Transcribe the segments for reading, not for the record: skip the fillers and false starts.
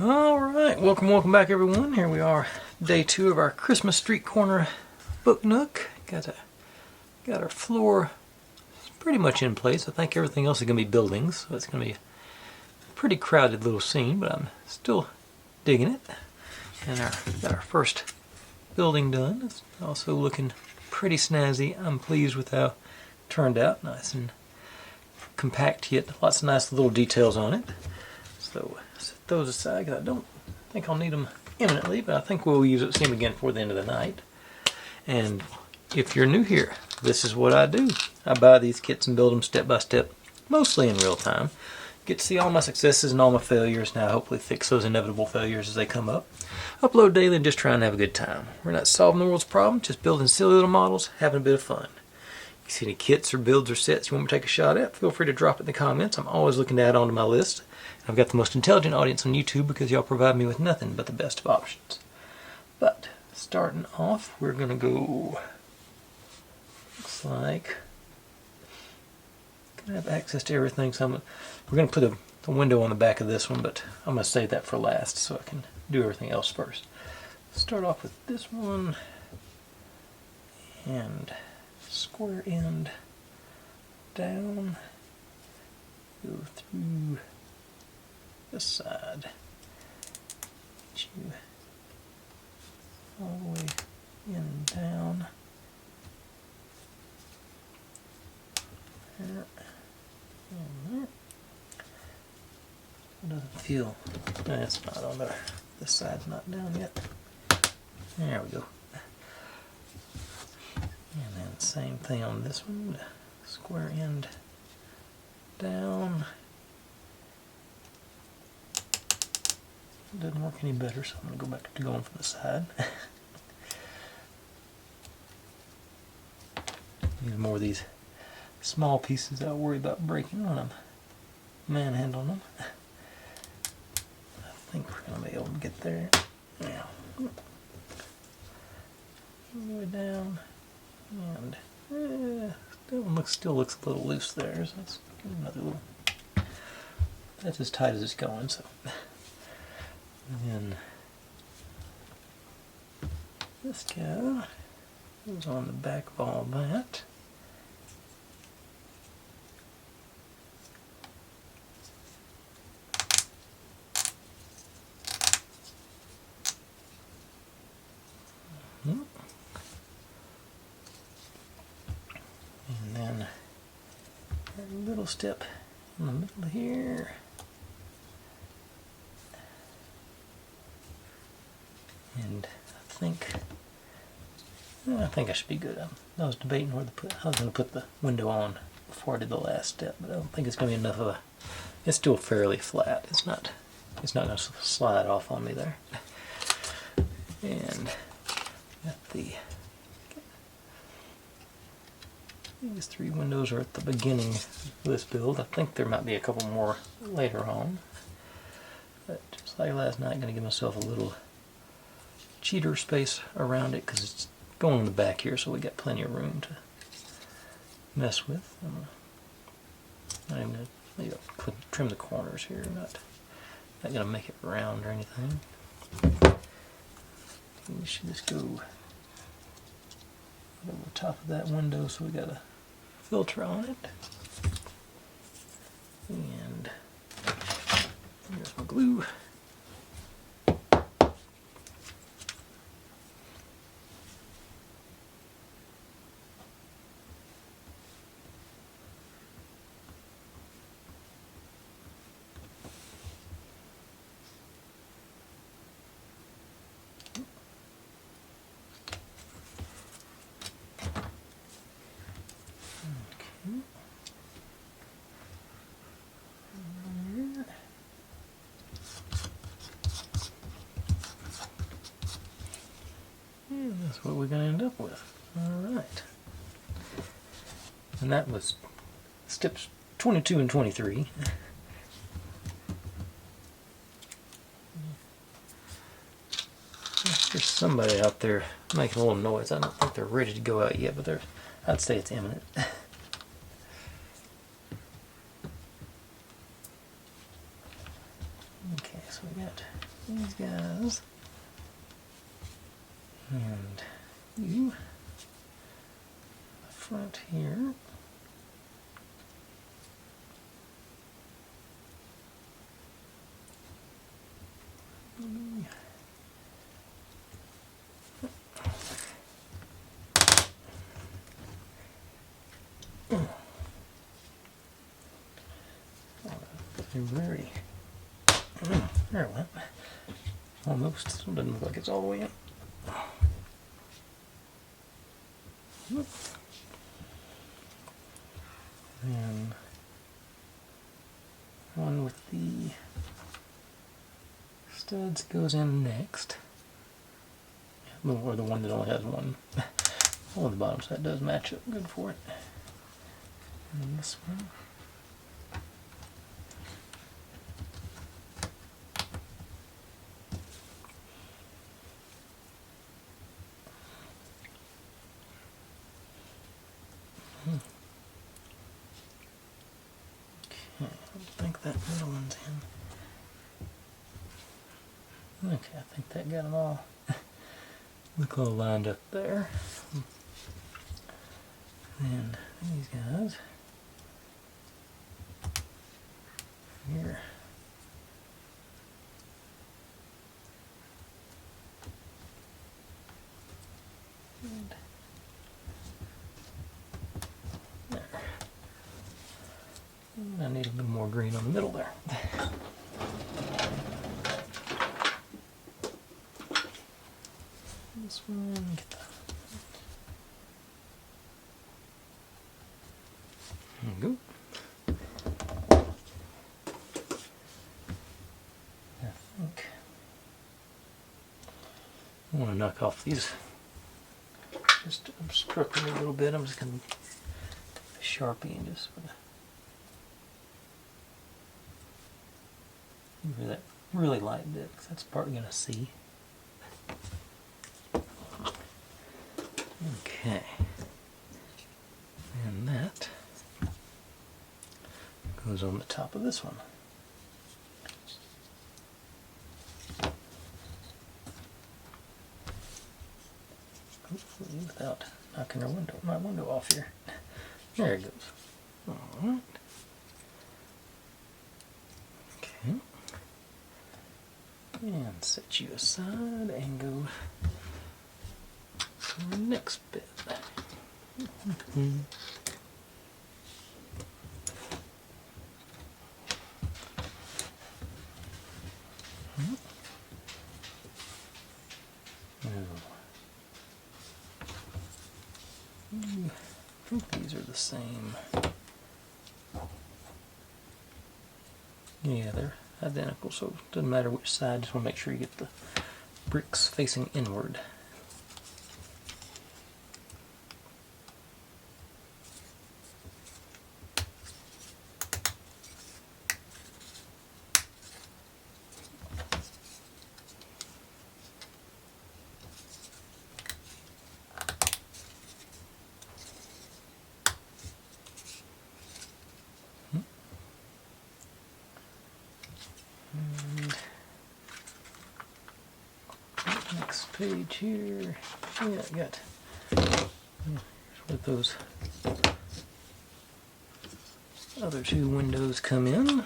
Alright, welcome back everyone. Here we are, day 2 of our Christmas street corner book nook. Got our floor pretty much in place. I think everything else is going to be buildings, so it's going to be a pretty crowded little scene, but I'm still digging it. And got our first building done. It's also looking pretty snazzy. I'm pleased with how it turned out. Nice and compact, yet lots of nice little details on it. So set those aside because I don't think I'll need them imminently, but I think we'll see them again before the end of the night. And if you're new here, this is what I do. I buy these kits and build them step by step, mostly in real time. Get to see all my successes and all my failures. Now hopefully fix those inevitable failures as they come up. Upload daily and just trying to have a good time. We're not solving the world's problems, just building silly little models, having a bit of fun. If you see any kits or builds or sets you want me to take a shot at, feel free to drop it in the comments. I'm always looking to add on to my list. I've got the most intelligent audience on YouTube because y'all provide me with nothing but the best of options. But starting off, we're going to go, looks like, going to have access to everything. So we're going to put a window on the back of this one, but I'm going to save that for last so I can do everything else first. Start off with this one and square end down, go through this side, get you all the way in and down, there, and there. It doesn't feel, it's not on there, this side's not down yet, there we go. And then same thing on this one, square end down. It doesn't work any better, so I'm going to go back to going from the side. Use more of these small pieces I'll worry about breaking when I'm manhandling them. I think we're going to be able to get there. Now, all the way down, and that one still looks a little loose there, so let's give another little. That's as tight as it's going, so. And then this guy goes on the back of all that. And then a little step in the middle here. And I think I should be good. I was debating where I was going to put the window on before I did the last step, but I don't think it's going to be enough of a. It's still fairly flat. It's not going to slide off on me there. And got these 3 windows are at the beginning of this build. I think there might be a couple more later on. But just like last night, I'm going to give myself a little cheater space around it because it's going in the back here, so we got plenty of room to mess with. I'm not even going to maybe I'll trim the corners here. Not going to make it round or anything. We should just go over the top of that window, so we got a filter on it. And here's my glue. That's what we're going to end up with. Alright. And that was steps 22 and 23. There's somebody out there making a little noise. I don't think they're ready to go out yet, but I'd say it's imminent. Okay, so we got these guys. And you, the front here. Very. There it went. Almost. Still doesn't look like it's all the way in. And one with the studs goes in next. Or the one that only has one. Oh, the bottom side does match up good for it. And this one. Okay, I think that middle one's in. Okay, I think that got them all. Look all lined up there. And these guys here. And there. And I need a little more green on the middle there. This one, get that. There we go. I think I want to knock off these. Just obstruct me a little bit. I'm just going to Sharpie and just sort of that really light bit, because that's part you're going to see. Okay, and that goes on the top of this one. Hopefully without knocking my window off here. There it goes. Alright. Okay. And set you aside and go to the next bit. I think these are the same. Yeah, they're identical, so it doesn't matter which side, just want to make sure you get the bricks facing inward. Next page here. Yeah, I got with those other two windows come in.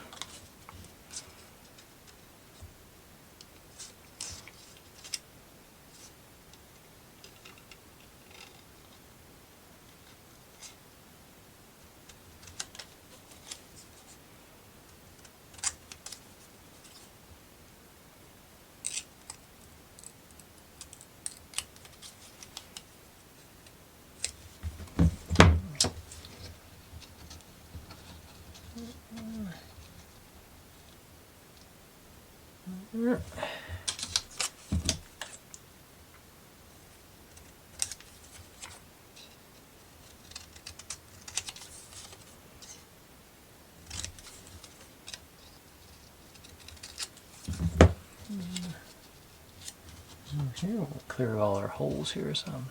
Here we'll clear all our holes here, so I'm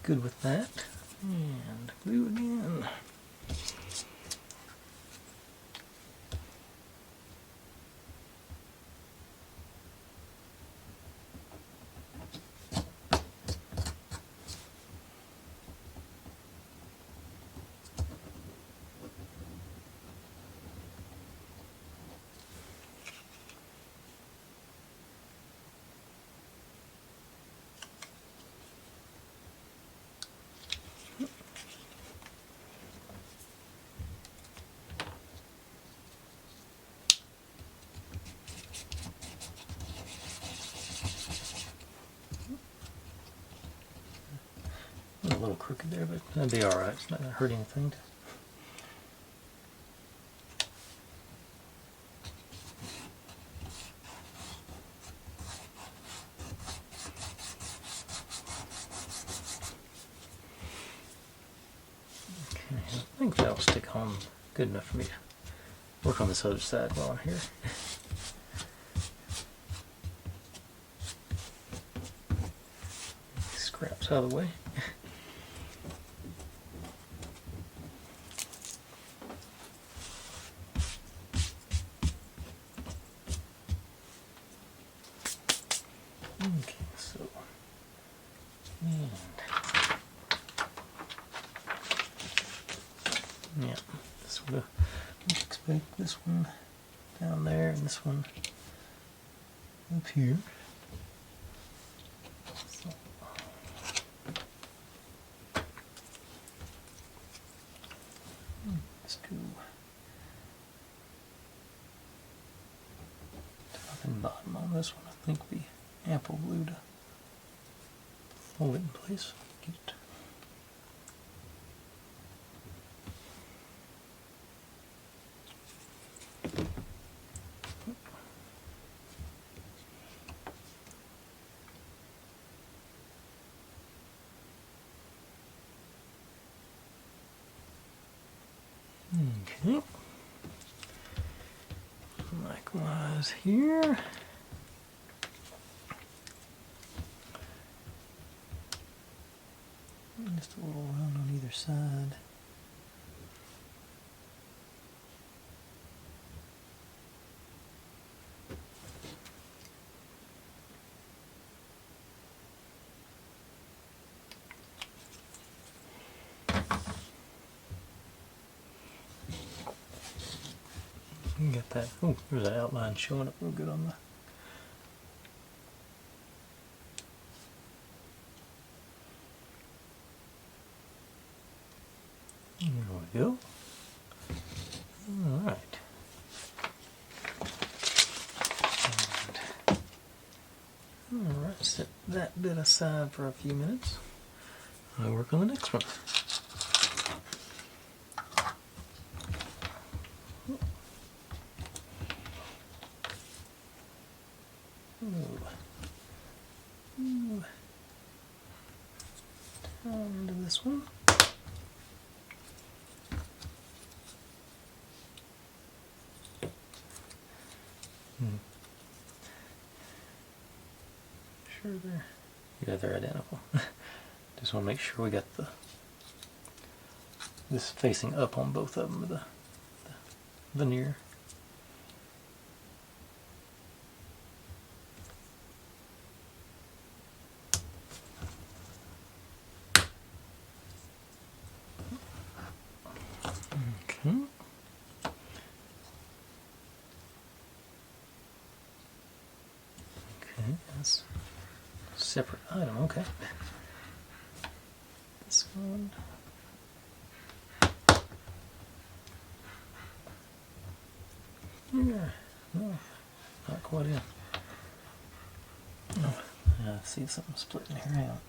good with that. And glue again. little crooked there, but that'd be alright. It's not going to hurt anything. Okay, I think that'll stick on good enough for me to work on this other side while I'm here. Scraps out of the way. Okay, so, and yeah, this would expect this one down there and this one up here. So, let's go top and bottom on this one. I think we ample glue to hold it in place. Get it. Okay. Likewise here. Just a little round on either side. You get that. Oh, there's that outline showing up real good on the. There we go. All right. All right, set that bit aside for a few minutes. I'll work on the next one. Down to this one. Sure they're identical. Just want to make sure we got this facing up on both of them with the veneer. Okay. Okay, that's a separate item, okay. This one. Yeah, no, not quite in. Oh, I see something splitting here out.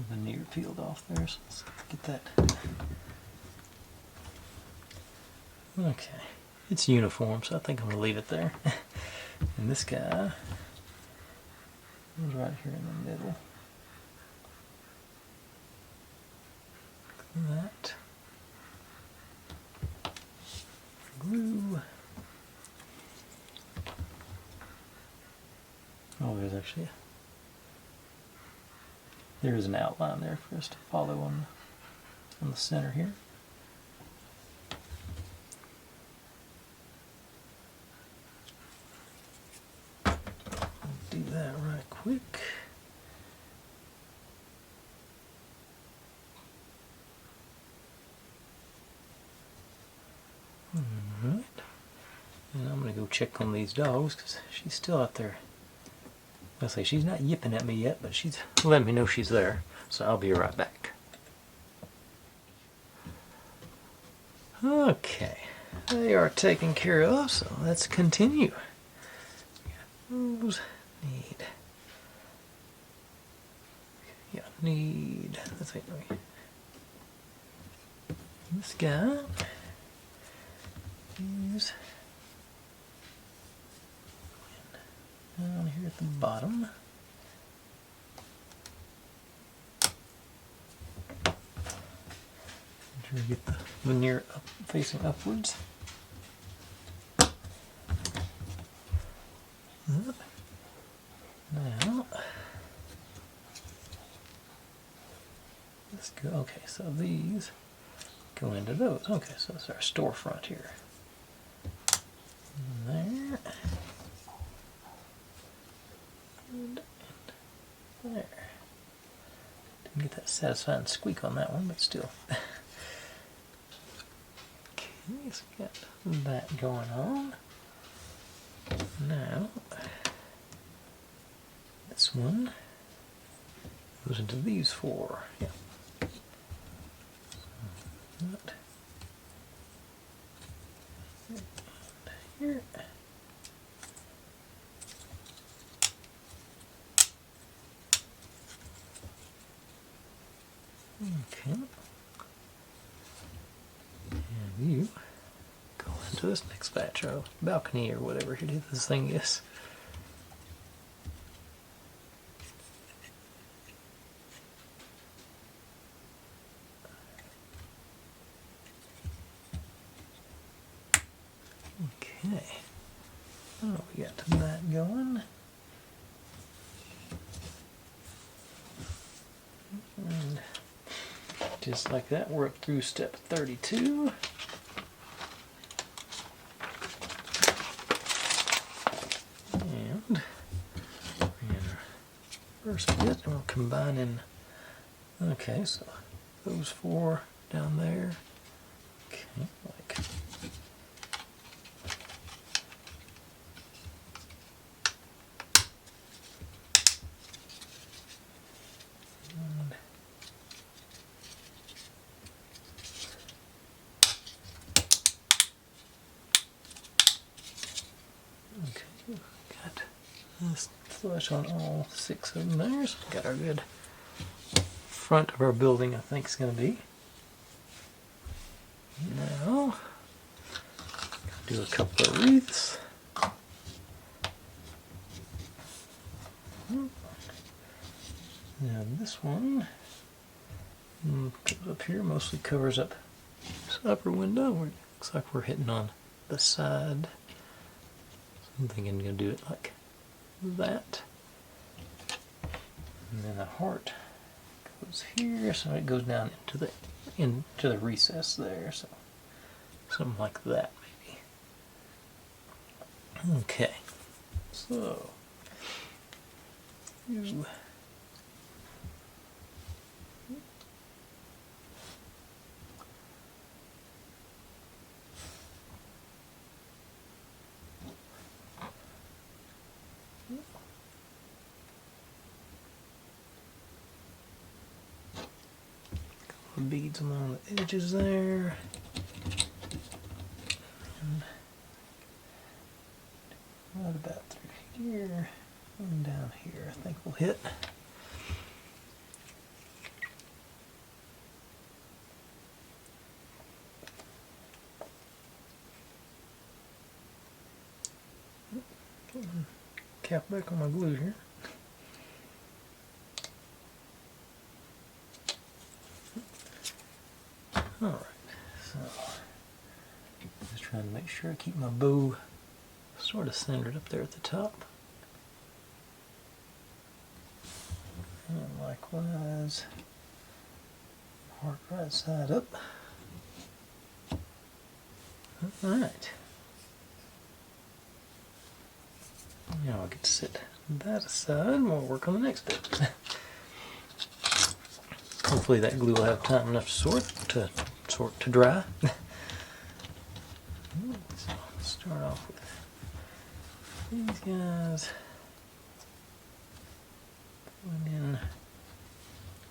Veneer peeled off there, so let's get that. Okay, it's uniform, so I think I'm going to leave it there. And this guy is right here in the middle. That. Glue. Oh, there's an outline there for us to follow on the center here. Do that right quick. Alright. And I'm going to go check on these dogs because she's still out there. I'll say she's not yipping at me yet, but she's letting me know she's there. So I'll be right back. Okay. They are taken care of, so let's continue. those need. Yeah, need. Let's see. This guy is down here at the bottom. Make sure you get the veneer up, facing upwards. Now, let's go. Okay, so these go into those. Okay, so that's our storefront here. And there. And there. Didn't get that satisfying squeak on that one, but still. Okay, so we got that going on. Now, this one goes into these four. Yeah. That. And here. Okay. And you go into this next batch, or balcony, or whatever this thing is. Okay. Oh, we got that going. And just like that, we're up through step 32. And first bit, and we'll combine in. Okay, so those four down there. Okay, like. Okay, got this flush on all 6 of them there. So got our good front of our building, I think, is going to be. Now, do a couple of wreaths. Now this one goes up here, mostly covers up this upper window. Looks like we're hitting on the side. So I'm thinking I'm going to do it like that. And then the heart goes here, so it goes down into the recess there. So something like that, maybe. Okay, so you. Beads along the edges there. And right about through here and down here, I think we'll hit. Cap back on my glue here. Alright, so just trying to make sure I keep my bow sort of centered up there at the top. And likewise, heart right side up. Alright. Now I'll get to set that aside and we'll work on the next bit. Hopefully that glue will have time enough to dry. So let's start off with these guys. Going in.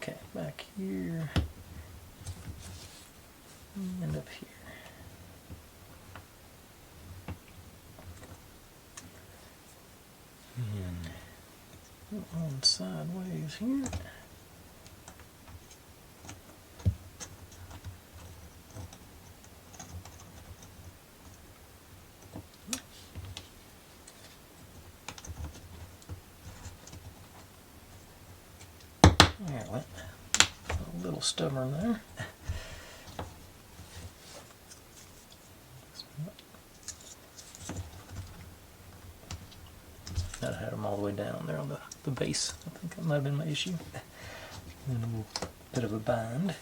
Okay, back here and up here. on sideways here. There it went. A little stubborn there. I'd had them all the way down there on the base. I think that might have been my issue. And then a little bit of a bind.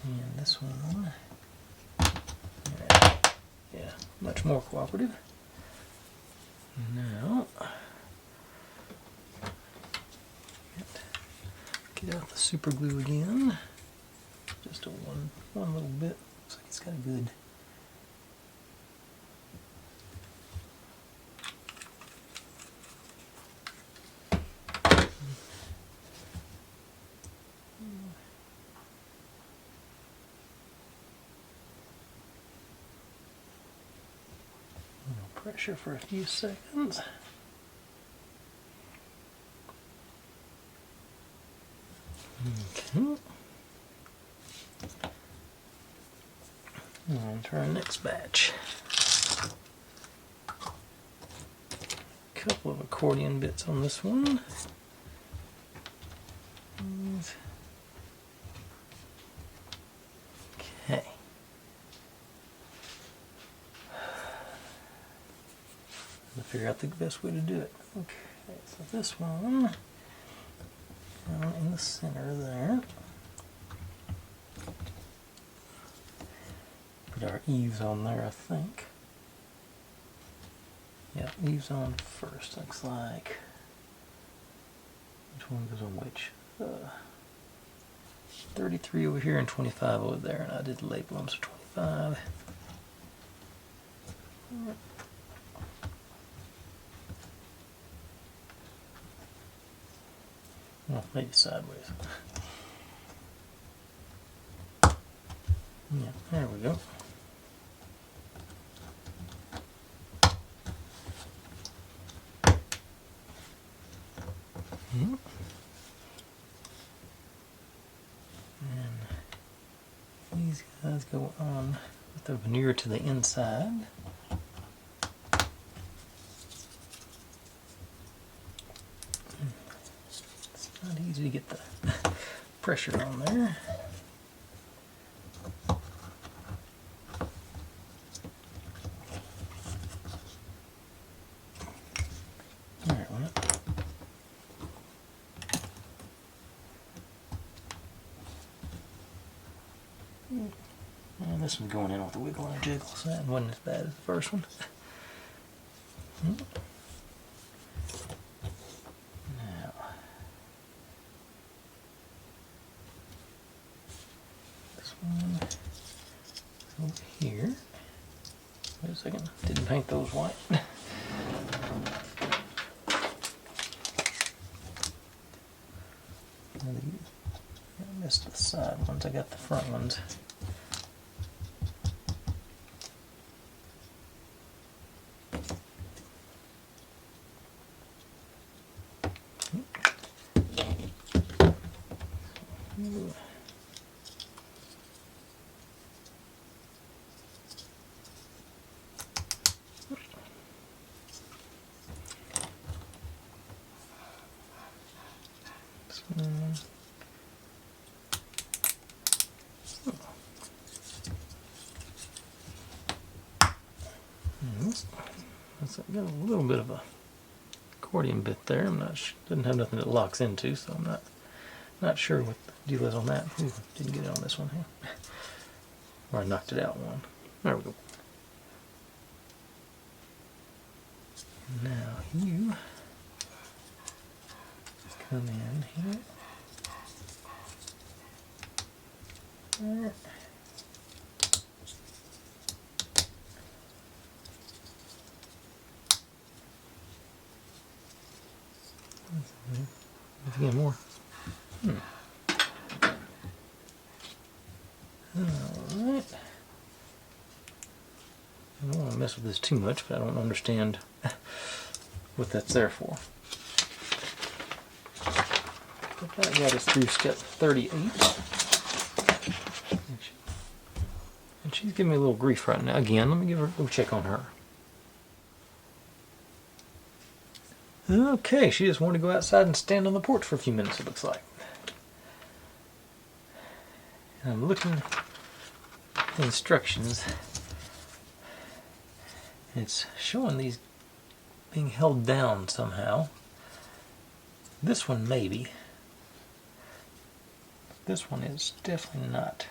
And this one, yeah, much more cooperative. Now, get out the super glue again. Just a one little bit. Looks like it's got a good. Pressure for a few seconds. Okay. On to our next batch. A couple of accordion bits on this one. Okay. To figure out the best way to do it. Okay, so this one down in the center there. Put our eaves on there, I think. Yeah, eaves on first. Looks like. Which one goes on which? 33 over here and 25 over there, and I did label them, so 25. Well, maybe sideways. Yeah, there we go. And these guys go on with the veneer to the inside. Not easy to get the pressure on there. There it went. And this one's going in with the wiggle and jiggle, so that wasn't as bad as the first one. Over here. Wait a second, didn't paint those white. I missed the side ones, I got the front ones. I've got a little bit of a accordion bit there. I'm not doesn't have nothing that locks into, so I'm not sure what the deal is on that. Ooh, didn't get it on this one here. Or I knocked it out one. There we go. Now you come in here. There. Again, more. Alright. I don't want to mess with this too much, but I don't understand what that's there for. But that got us through step 38. And she's giving me a little grief right now. Again, let me go check on her. Okay, she just wanted to go outside and stand on the porch for a few minutes, it looks like. And I'm looking at the instructions. It's showing these being held down somehow. This one maybe. This one is definitely not.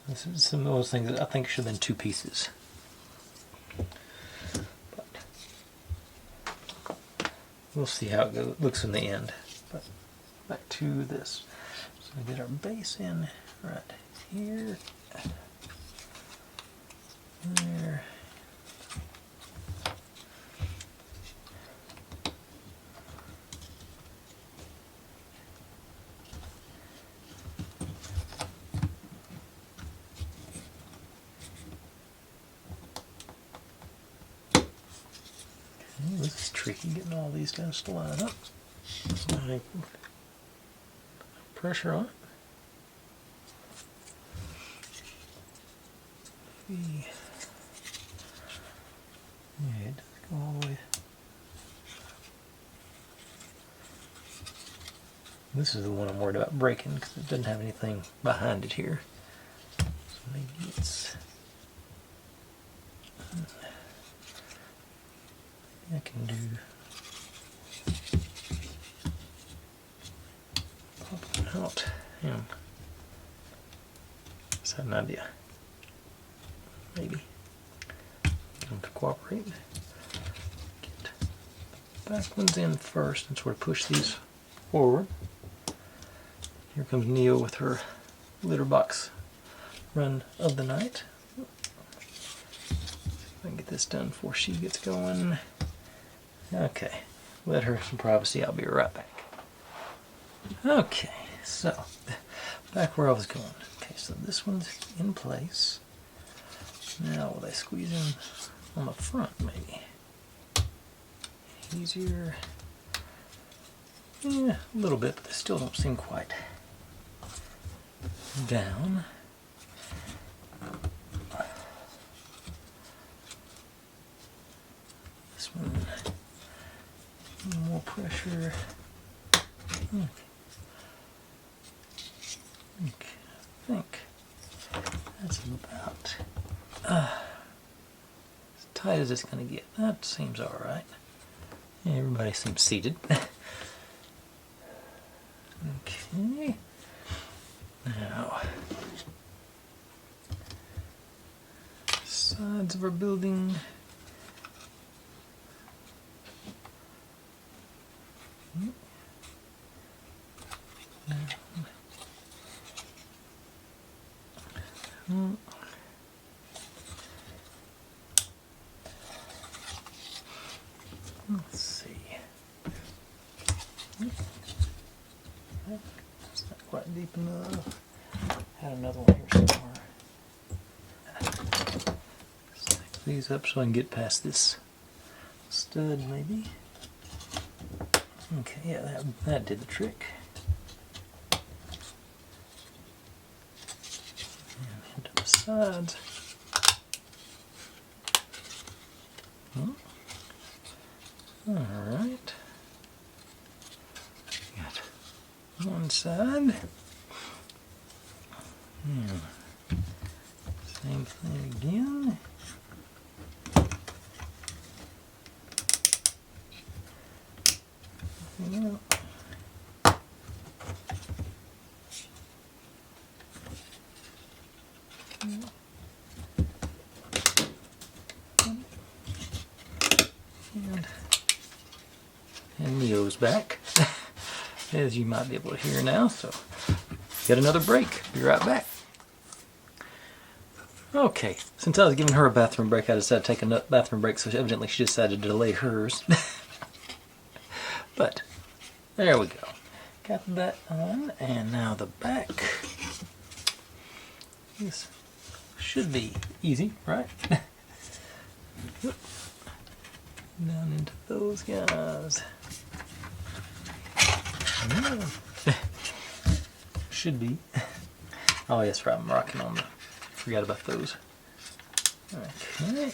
This is some of those things that I think should have been 2 pieces. But we'll see how it looks in the end. But back to this. So we get our base in right here. There. This is tricky, getting all these guys to line up. Pressure on it. Yeah, it doesn't go all the way. This is the one I'm worried about breaking because it doesn't have anything behind it here. So maybe it's... I can do pop it out and just have an idea. Maybe get them to cooperate. Get the back ones in first and sort of push these forward. Here comes Neo with her litter box run of the night. I can get this done before she gets going. Okay, let her some privacy. I'll be right back. Okay, so back where I was going. Okay, so this one's in place. Now will they squeeze in on the front maybe? Easier. Yeah, a little bit, but they still don't seem quite down. This one, more pressure. Okay. I think that's about as tight as it's going to get. That seems alright. Yeah, everybody seems seated. Okay. Now, sides of our building. Let's see. It's not quite deep enough. Had another one here somewhere. Stack these up so I can get past this stud, maybe. Okay, yeah, that did the trick. And into the sides. Alright. Got one side. Same thing again. And Neo's back, as you might be able to hear now, so get another break. Be right back. Okay, since I was giving her a bathroom break, I decided to take a bathroom break, so evidently she decided to delay hers. But, there we go. Got that on, and now the back. This should be easy, right? Down into those guys. Should be. Oh yes, right, I'm rocking on the, forgot about those. Okay.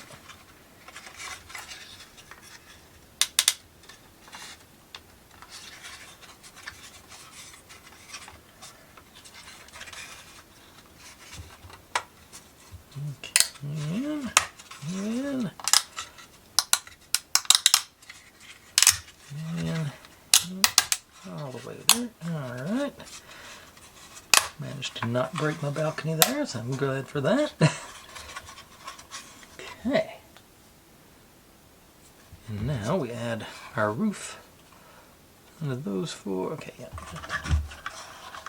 And all the way there. Alright. Managed to not break my balcony there, so I'm glad for that. Okay. And now we add our roof under those four. Okay, yeah.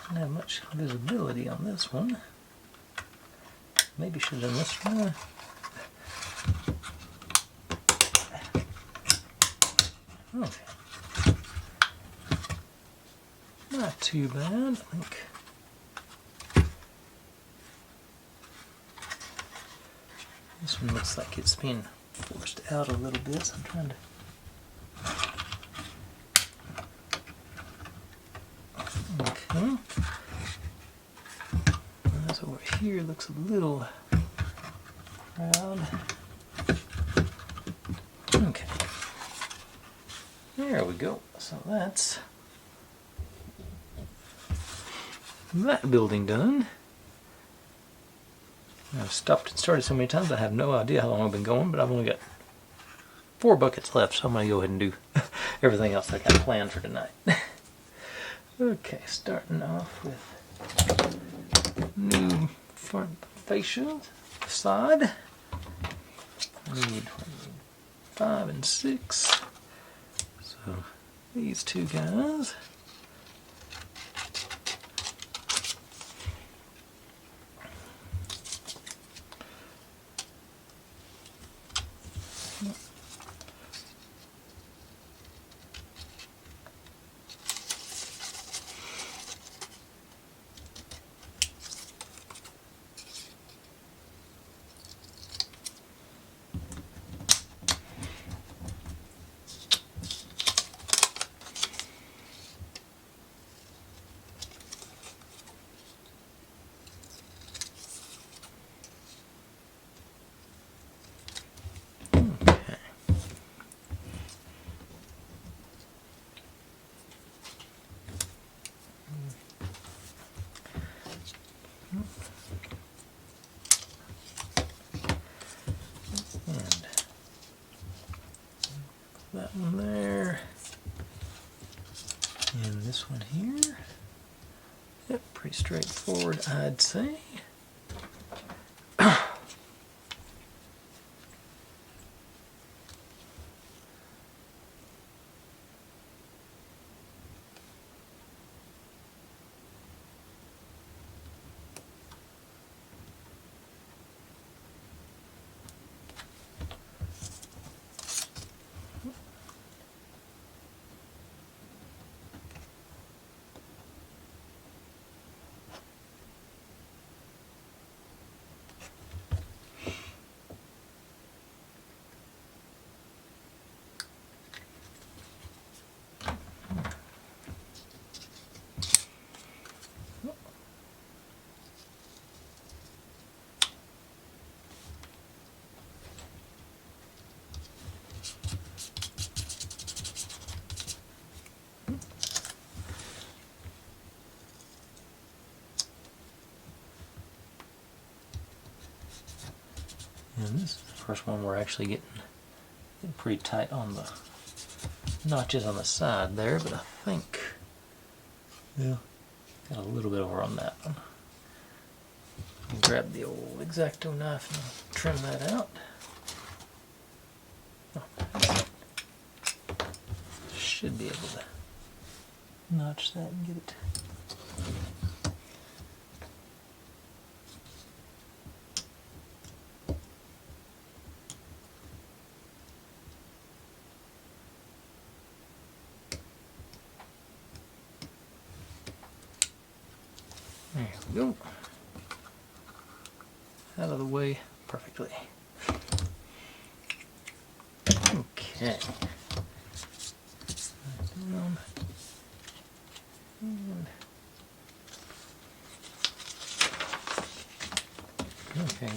Don't have much visibility on this one. Maybe should have done this one. Okay. Not too bad, I think. This one looks like it's being forced out a little bit, so I'm trying to... Okay. This over here looks a little proud. Okay. There we go. So that's that building done. I've stopped and started so many times I have no idea how long I've been going, but I've only got 4 buckets left, so I'm going to go ahead and do everything else I got planned for tonight. Okay, starting off with new front fascia facade. We need 5 and 6. So these two guys. That one there, and this one here. Yep, pretty straightforward, I'd say. And this is the first one we're actually getting pretty tight on the notches on the side there, but I think, yeah, got a little bit over on that one. Grab the old X-Acto knife and trim that out. Oh, should be able to notch that and get it. There we go. Out of the way perfectly. Okay. Down. And okay,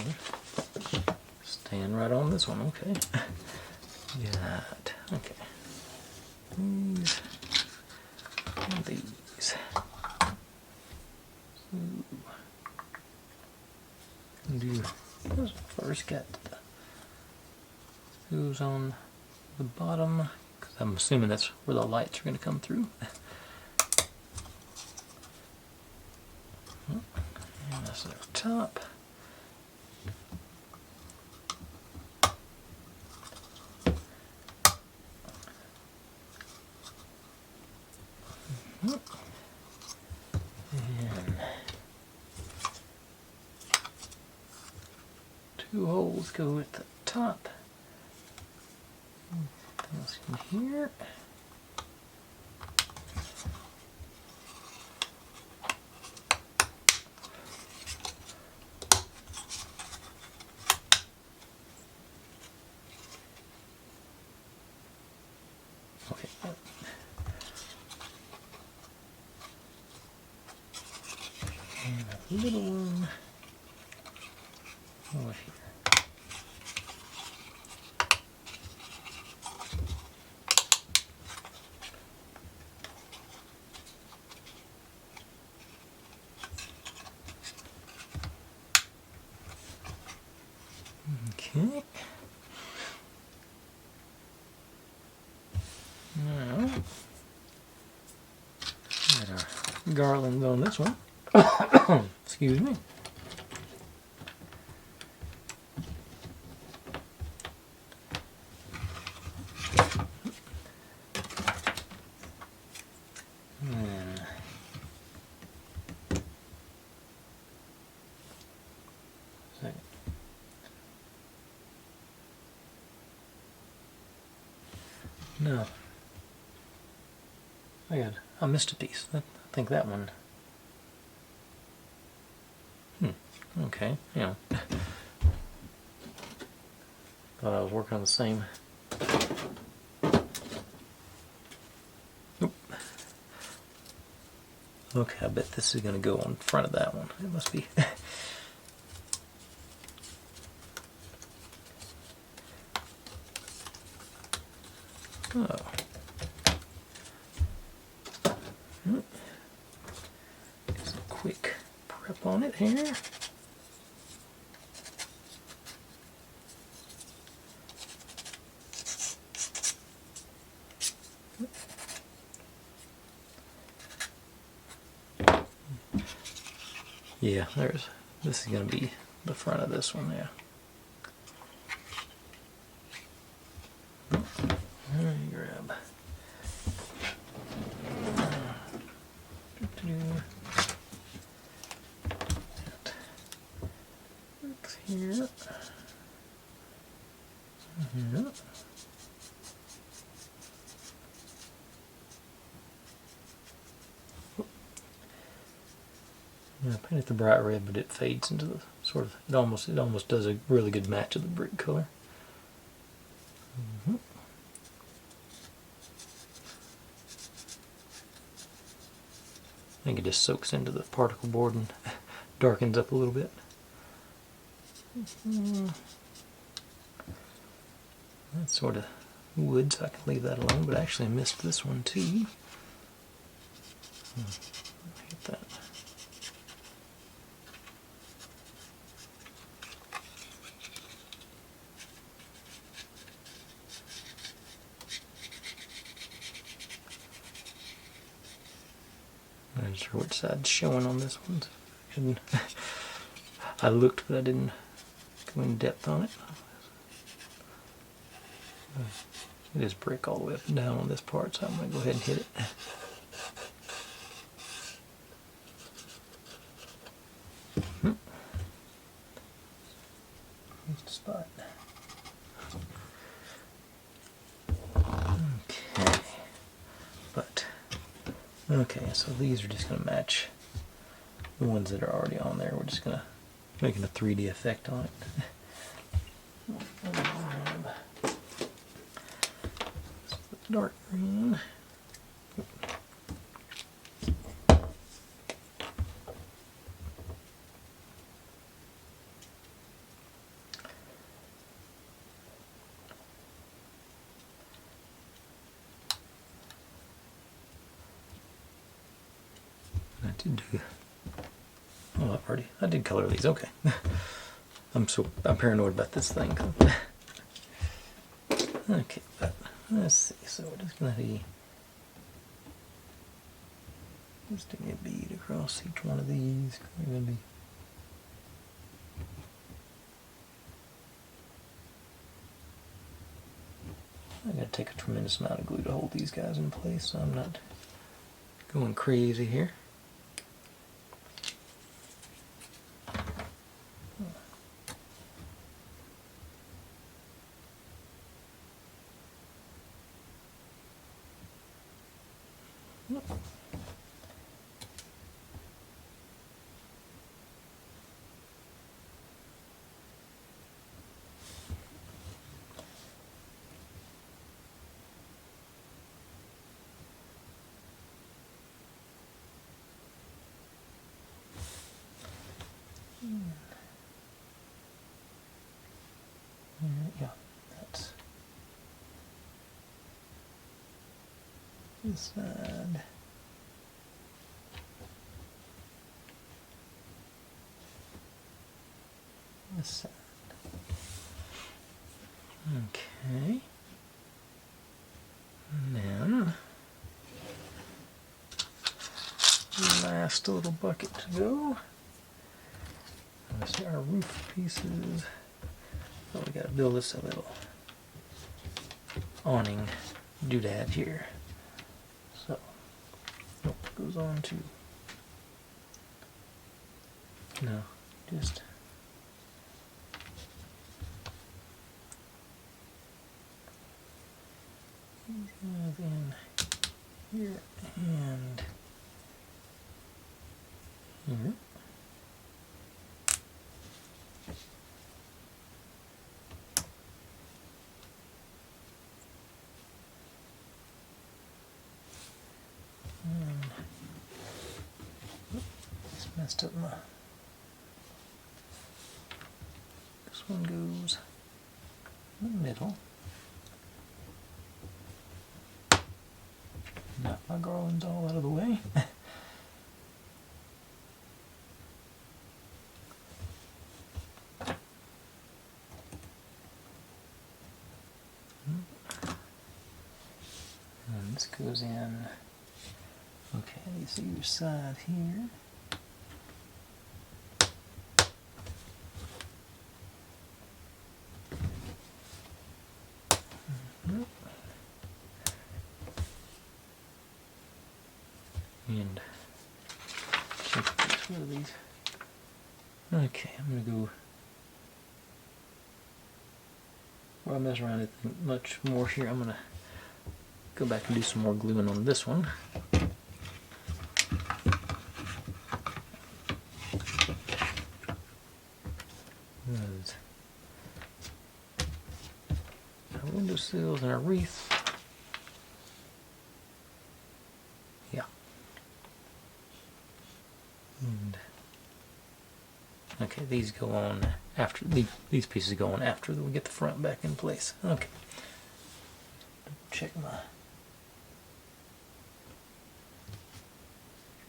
staying right on this one. Okay, got okay. These and these. Do first got who's on the bottom, because I'm assuming that's where the lights are going to come through. And that's our top. And 2 holes go at the top. This in here. Okay. And a little one over here. Okay. Now, got our garlands on this one. Excuse me. No. I missed a piece. I think that one. Okay, yeah. Thought I was working on the same. Nope. Okay, I bet this is going to go on front of that one. It must be. Oh. Just a quick prep on it here. Yeah, this is going to be the front of this one, yeah. Grab. Here. Here. Yeah, I painted the bright red, but it fades into the sort of. It almost does a really good match of the brick color. I think it just soaks into the particle board and darkens up a little bit. That's sort of wood, so I can leave that alone, but I actually missed this one too. Hit that. I'm not sure which side's showing on this one. I looked, but I didn't go in depth on it. It is brick all the way up and down on this part, so I'm going to go ahead and hit it. Here's the spot. Okay. Okay, so these are just going to match the ones that are already on there. We're just going to making a 3D effect on it. Dark green. did do. Oh, I did color these. Okay. I'm paranoid about this thing. Okay, but let's see. So we're just gonna be sticking a bead across each one of these. We're gonna be. I gotta take a tremendous amount of glue to hold these guys in place, so I'm not going crazy here. Yeah, that's this side. This side. Okay. And then last little bucket to go. Let's see our roof pieces. Oh, we gotta build us a little awning doodad here. So, nope, goes on to. No, just. In here and here. Just messed up my. This one goes in the middle. Knock my garlands all out of the way. And this goes in. Okay, these either side here. And check one of these. Okay, I'm gonna go. While I mess around it much more here, I'm gonna go back and do some more gluing on this one. Our windowsills and our wreath. Yeah. And okay, these go on after these pieces go on after we get the front back in place. Okay. Check my.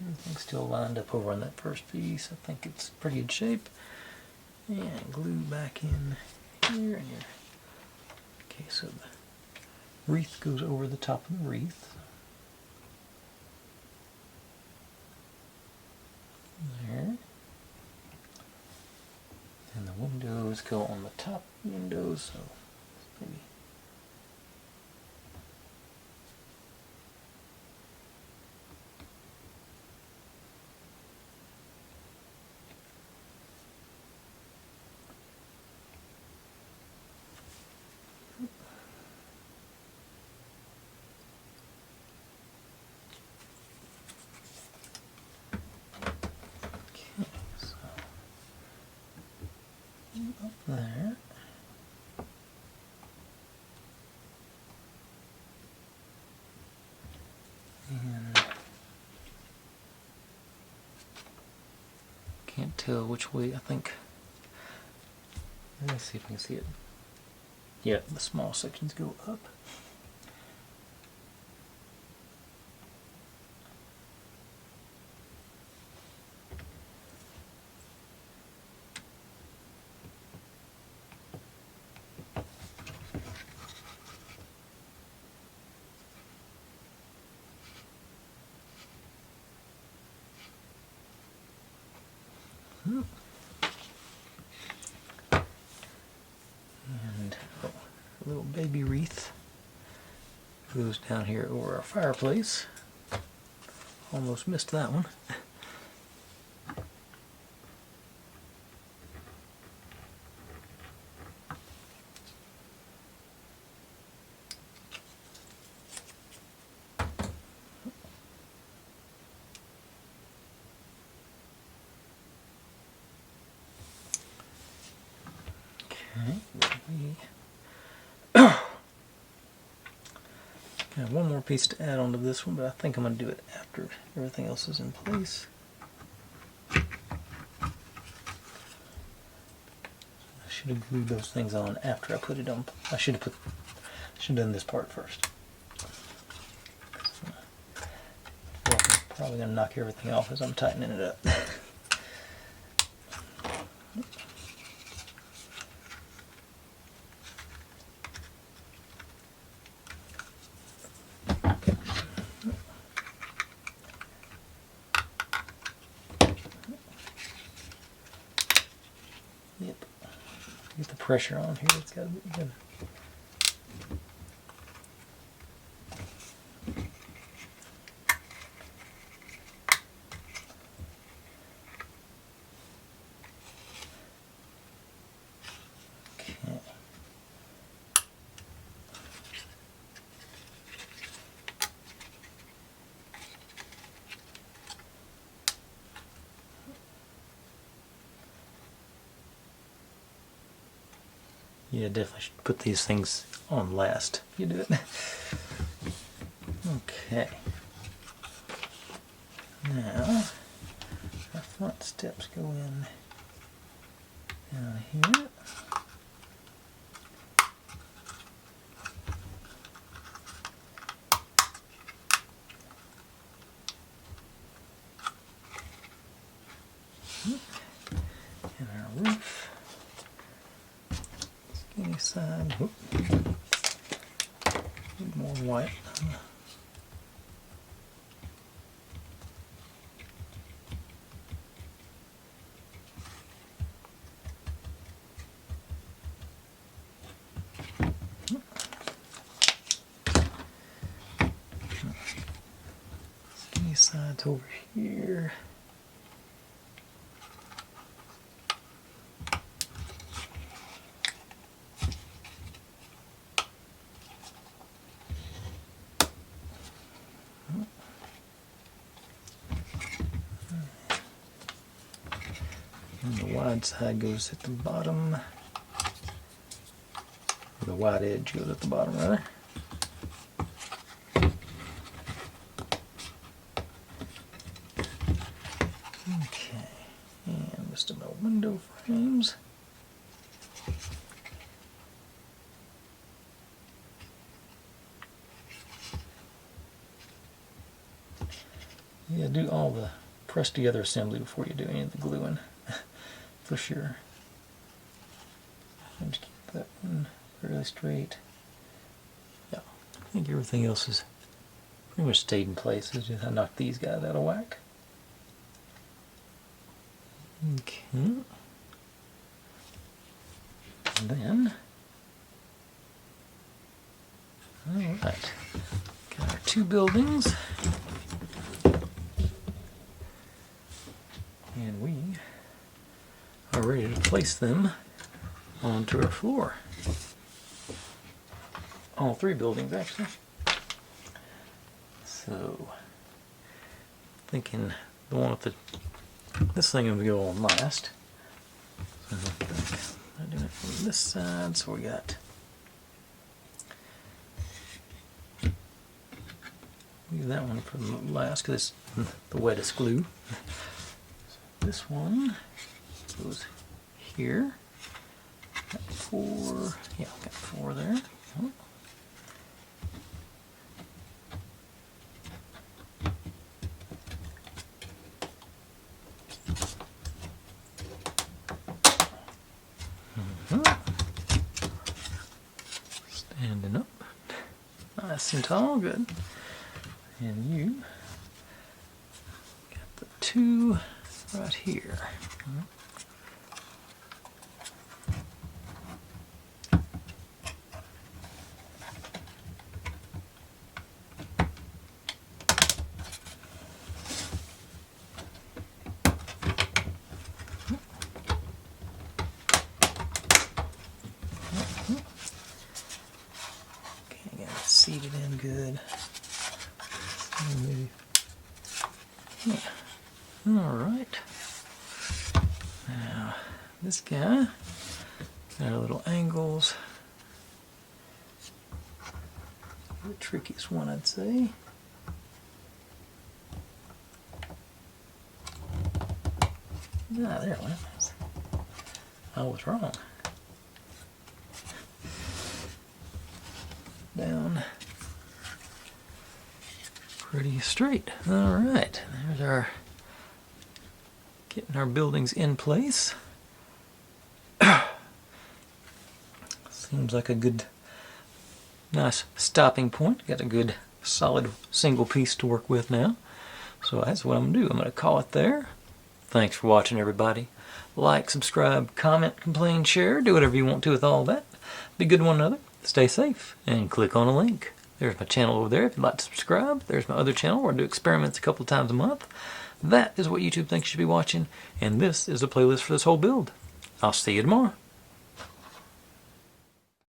Everything's still lined up over on that first piece. I think it's pretty good shape. And glue back in here and here. Okay, so the wreath goes over the top of the wreath. There. And the windows go on the top windows, so maybe. Up there. And can't tell which way, I think. Let's see if we can see it. Yeah, the small sections go up. And a little baby wreath goes down here over our fireplace. Almost missed that one. Got one more piece to add onto this one, but I think I'm going to do it after everything else is in place. I should have glued those things on after I put it on. I should have done this part first. I'm probably going to knock everything off as I'm tightening it up. Yep. Get the pressure on here, it's got to be good. Okay. Yeah, definitely should put these things on last. You do it. Okay. Now, our front steps go in down here. And our roof. Skinny side. Whoop. Need more white. Skinny sides over here. And the wide side goes at the bottom. Or the wide edge goes at the bottom, rather. Okay, and just about window frames. Yeah, do all the press together assembly before you do any of the gluing, for sure. And just keep that one fairly straight. Yeah, I think everything else is pretty much stayed in place. It's just I knocked these guys out of whack. Okay. And then, alright, got our two buildings. And we are ready to place them onto our floor. All three buildings, actually. So, thinking the one with this thing will go on last. So, I'm doing it from this side, so we got leave that one for last because it's the wettest glue. This one goes here. Got four, yeah, got four there. Oh. Standing up, nice and tall, good. And you got the two right here. Okay, got it seated in good. Yeah. All right. Now this guy got our little angles. The trickiest one, I'd say. Ah, there it went. I was wrong. Down. Pretty straight. All right. There's our getting our buildings in place. Seems like a good, nice stopping point. Got a good, solid single piece to work with now. So that's what I'm gonna do. I'm gonna call it there. Thanks for watching, everybody. Like, subscribe, comment, complain, share. Do whatever you want to with all that. Be good to one another. Stay safe, and click on a link. There's my channel over there if you'd like to subscribe. There's my other channel where I do experiments a couple of times a month. That is what YouTube thinks you should be watching, and this is a playlist for this whole build. I'll see you tomorrow.